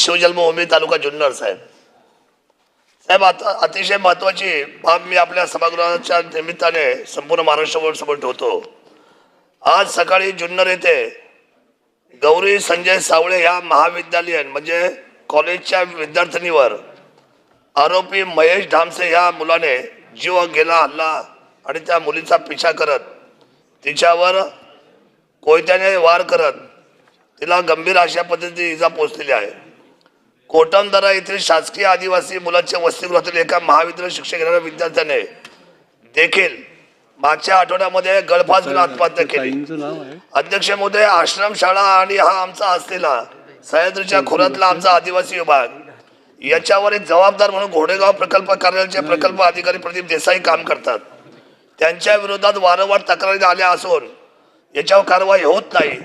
शिवजन्मभूमी तालुका जुन्नर साहेब. साहेब आता अतिशय महत्वाची बाब मी आपल्या सभागृहाच्या निमित्ताने संपूर्ण महाराष्ट्रावर समोर ठेवतो. आज सकाळी जुन्नर येथे गौरी संजय सावळे या महाविद्यालयीन म्हणजे कॉलेजच्या विद्यार्थिनीवर आरोपी महेश धामसे या मुलाने जीव गेला हल्ला आणि त्या मुलीचा पिछा करत तिच्यावर कोयत्याने वार करत तिला गंभीर अशा पद्धतीने इजा पोहोचलेली आहे. कोटमदरा येथील शासकीय आदिवासी मुलांच्या वसतिगृहातील एका महाविद्यालय शिक्षण घेणाऱ्या विद्यार्थ्याने देखील मागच्या आठवड्यामध्ये गळफास घेऊन आत्महत्या केली. अध्यक्ष महोदय, आश्रम शाळा आणि हा आमचा असलेला सह्याद्रीच्या खोऱ्यातला आमचा आदिवासी विभाग याच्यावर एक जबाबदार म्हणून घोडेगाव प्रकल्प कार्यालयाचे प्रकल्प अधिकारी प्रदीप देसाई काम करतात. त्यांच्या विरोधात वारंवार तक्रारी आल्या असून याच्यावर कारवाई होत नाही.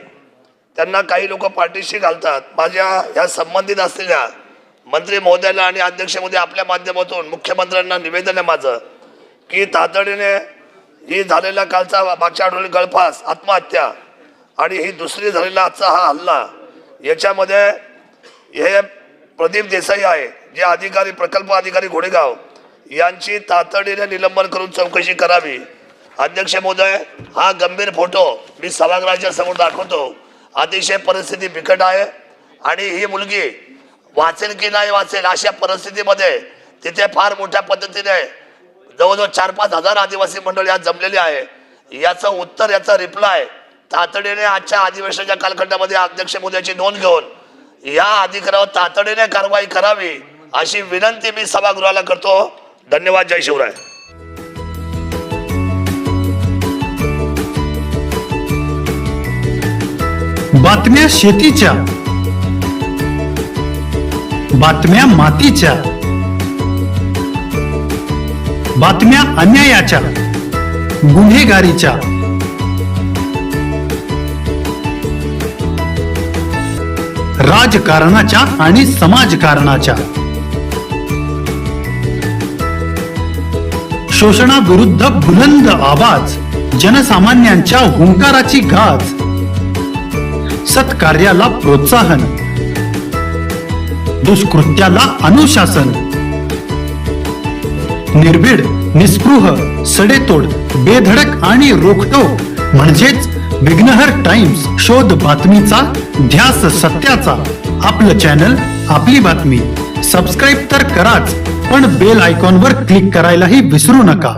त्यांना काही लोक पाठीशी घालतात. माझ्या या संबंधित असलेल्या मंत्री महोदयाला आणि अध्यक्ष महोदय आपल्या माध्यमातून मुख्यमंत्र्यांना निवेदन आहे माझं की तातडीने ही झालेला कालचा मागच्या आठवड्यात गळफास आत्महत्या आणि ही दुसरी झालेला आजचा हा हल्ला याच्यामध्ये हे प्रदीप देसाई आहे जे अधिकारी प्रकल्प अधिकारी घोडेगाव यांची तातडीने निलंबन करून चौकशी करावी. अध्यक्ष महोदय, हा गंभीर फोटो मी सभागृहाच्या समोर दाखवतो. अतिशय परिस्थिती बिकट आहे आणि ही मुलगी वाचेल की नाही वाचेल अशा परिस्थितीमध्ये तिथे फार मोठ्या पद्धतीने जवळजवळ 4-5 हजार आदिवासी मंडळी आज जमलेली आहे. याचं उत्तर याचा रिप्लाय तातडीने आजच्या अधिवेशनाच्या कालखंडामध्ये अध्यक्ष महोदयाची नोंद घेऊन या अधिकारावर तातडीने कारवाई करावी अशी विनंती मी सभागृहाला करतो. धन्यवाद. जय शिवराय. बातम्या शेतीच्या, बातम्या मातीच्या, बातम्या अन्यायाच्या, गुन्हेगारीच्या, राजकारणाच्या आणि समाजकारणाच्या, शोषणाविरुद्ध बुलंद आवाज, जनसामान्यांच्या हुंकाराची गाज, सत्कार्याला प्रोत्साहन, दुष्कृत्याला अनुशासन, निर्भीड, निस्पृह, सडेतोड, बेधडक आणि रोखटोक म्हणजेच विघ्नहर टाइम्स. शोध बातमीचा, ध्यास सत्याचा. आपलं चॅनल, आपली बातमी. सबस्क्राईब तर कराच, पण बेल आयकॉनवर क्लिक करायलाही विसरू नका.